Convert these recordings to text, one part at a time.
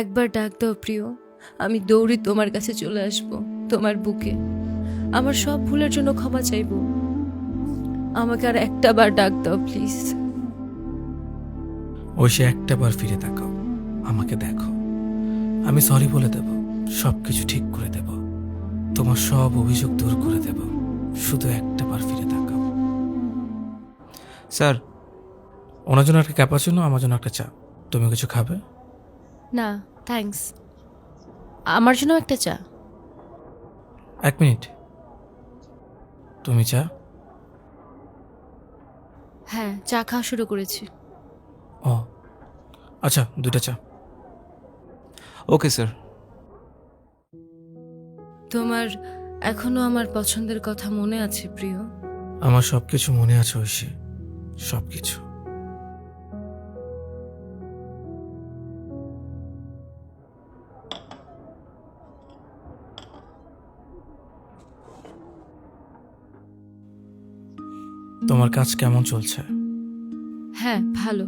একবার ডাক দাও প্রিয়, আমি দৌড়ে তোমার কাছে চলে আসব, তোমার বুকে। আমার সব ভুলের জন্য ক্ষমা চাইব। আমাকে আর একটা বার ডাক দাও প্লিজ। ঐশী একটা বার ফিরে তাকাও, আমাকে দেখো। আমি সরি বলে দেব, সবকিছু ঠিক করে দেব, তোমার সব অভিযোগ দূর করে দেব। শুধু একটা বার ফিরে তাকাও। স্যার, ওনার জন্য একটা ক্যাপাচিনো, আমার জন্য একটা চা। তুমি কিছু খাবে? না থ্যাঙ্কস, আমার জন্য একটা চা। 1 মিনিট। তুমি চা? হ্যাঁ, চা খাওয়া শুরু করেছি। ও আচ্ছা, 2টা চা। Okay sir. তোমার এখনো আমার পছন্দের কথা মনে আছে প্রিয়? আমার সবকিছু মনে আছে ঐশী, সবকিছু। তোমার কাজ কেমন চলছে? হ্যাঁ ভালো।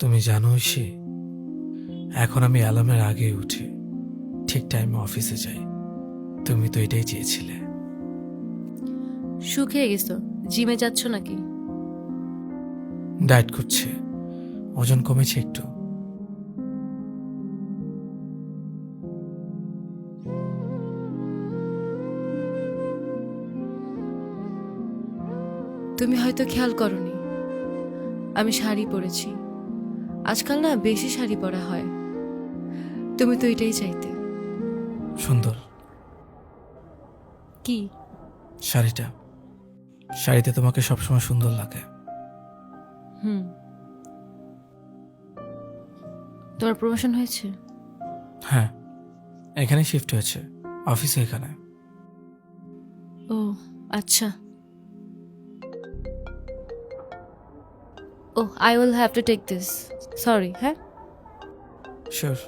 তুমি জানো ঐশী, এখন আমি অ্যালার্মের আগে উঠি, ঠিক টাইমে অফিসে যাই। তুমি তো এটাই চেয়েছিলে। শুকিয়ে গেছো, জিমে যাচ্ছ নাকি? ডায়েট করছে, ওজন কমেছে একটু। তুমি হয়তো খেয়াল করনি, আমি শাড়ি পরেছি। আজকাল না বেশি শাড়ি পরা হয়। তুমি তো এটাই চাইতে। সুন্দর কি? শাড়িটা। শাড়িতে তোমাকে সবসময় সুন্দর লাগে। হুম। তোমার প্রমোশন হয়েছে? হ্যাঁ, এখানে শিফট হয়েছে, অফিসে এখানে। ও আচ্ছা। ও I will have to take this, sorry. হ্যাঁ, শিওর।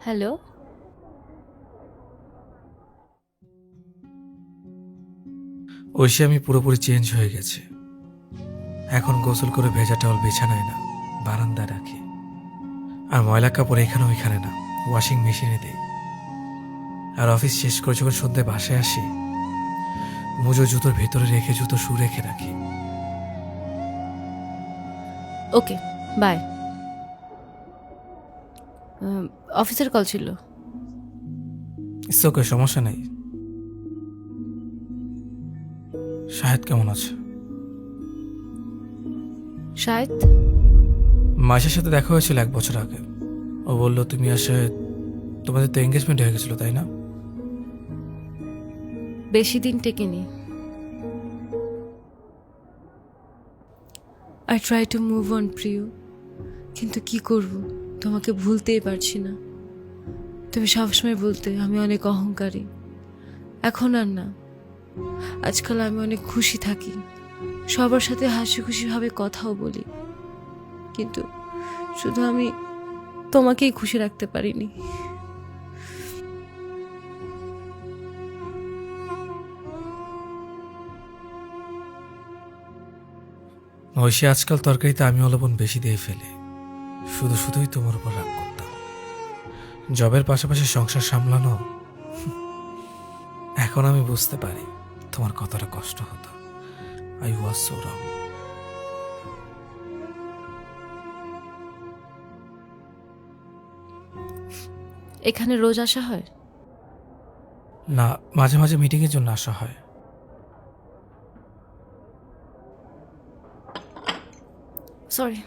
হ্যালো। ঐশী, আমি পুরোপুরি চেঞ্জ হয়ে গেছি। এখন গোসল করে ভেজা টাওয়াল বিছানায় না, বারান্দায় রাখি। আর ময়লা কাপড় এখানে ওইখানে না, ওয়াশিং মেশিনে দিই। আর অফিস শেষ করে যখন সন্ধ্যায় বাসায় আসি, মুজো জুতোর ভেতরে রেখে জুতো শু রেখে রাখি। Okay bye. অফিসের কল ছিল। ইটস ওকে, সমস্যা নেই। শাহেদ কেমন আছে? শায়দ। মাসের সাথে দেখা হয়েছিল 1 বছর আগে। ও বলল তুমি আসে, তোমাদের তো এঙ্গেজমেন্ট হয়ে গেছিল, তাই না? বেশি দিন টেকেনি। I try to move on প্রিয়, কিন্তু কি করব, তোমাকে ভুলতেই পারছি না। তুমি সবসময় বলতে আমি অনেক অহংকারী, এখন আর না। আজকাল আমি অনেক খুশি থাকি, সবার সাথে হাসি খুশি ভাবে কথাও বলি, কিন্তু শুধু আমি তোমাকেই খুশি রাখতে পারিনি। ঐশী, আজকাল তরকারিতে আমি লবণ বেশি দিয়ে ফেলি। শুধু শুধুই তোমার উপর রাগ করতাম। জবের পাশাপাশি সংসার সামলানো, এখন আমি বুঝতে পারি তোমার কতটা কষ্ট হতো। আই ওয়াজ সো রং। এখানে রোজ আসা হয়? না, মাঝে মাঝে মিটিংয়ের জন্য আসা হয়। সরি।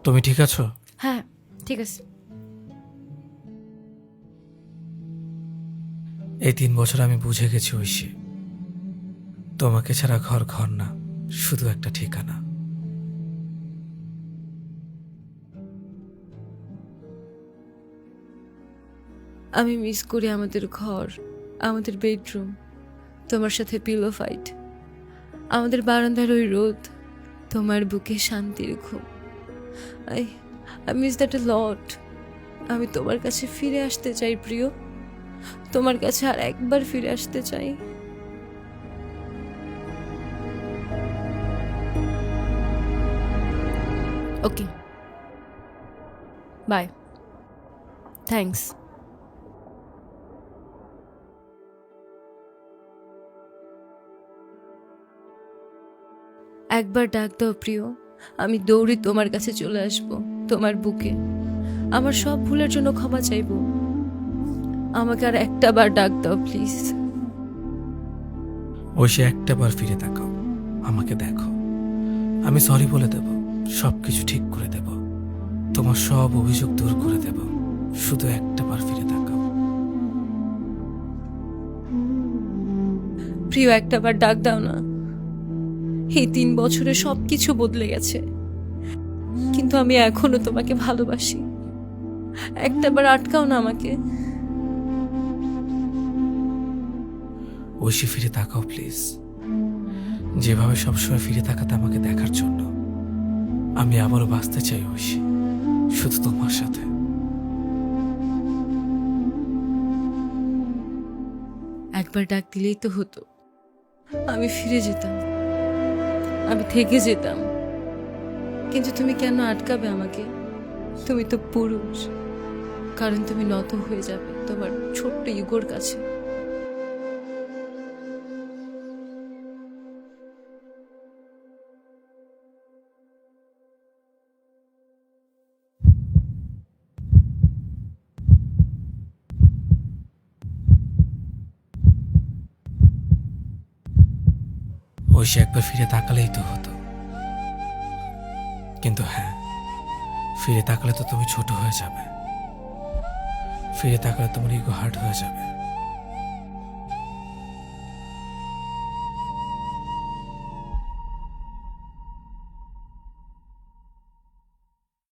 তুমি ঠিক আছো? হ্যাঁ ঠিক আছে। এই 3 বছর আমি বুঝে গেছি ঐশী, তোমাকে ছাড়া ঘর ঘর না, শুধু একটা ঠিকানা। আমি মিস করি আমাদের ঘর, আমাদের বেডরুম, তোমার সাথে পিলো ফাইট, আমাদের বারান্দার ওই রোদ, তোমার বুকে শান্তির ঘুম। I I miss that a লট। আমি তোমার কাছে ফিরে আসতে চাই প্রিয়, তোমার কাছে আর একবার ফিরে আসতে চাই। ওকে, বাই। থ্যাঙ্কস। একবার ডাক দাও প্রিয়, আমি দৌড়ে তোমার কাছে চলে আসব, তোমার বুকে। আমার সব ভুলের জন্য ক্ষমা চাইব। আমাকে আর একটা বার ডাক দাও প্লিজ। ঐশী একটা বার ফিরে তাকাও, আমাকে দেখো। আমি সরি বলে দেব, সবকিছু ঠিক করে দেব, তোমার সব অভিযোগ দূর করে দেব। শুধু একটা বার ফিরে তাকাও। প্রিয়, একটা বার ডাক দাও না। এই 3 বছরে সবকিছু বদলে গেছে, কিন্তু আমি এখনো তোমাকে ভালোবাসি। একটা বার আটকাও না আমাকে। ঐশী ফিরে তাকাও প্লিজ। যেভাবে সবসময় ফিরে তাকাতে আমাকে দেখার জন্য। আমি আবারও বাঁচতে চাই ঐশী, শুধু তোমার সাথে। একবার ডাক দিলেই তো হতো, আমি ফিরে যেতাম, আমি থেকে যেতাম। কিন্তু তুমি কেন আটকাবে আমাকে? তুমি তো পুরুষ, কারণ তুমি নত হয়ে যাবে তোমার ছোট্ট ইগোর কাছে। ঐশী একবার ফিরে তাকালেই তো হতো। কিন্তু হ্যাঁ, ফিরে তাকালে তো তুমি ছোট হয়ে যাবে। ফিরে তাকালে তোমার ইগো হার্ট হয়ে যাবে।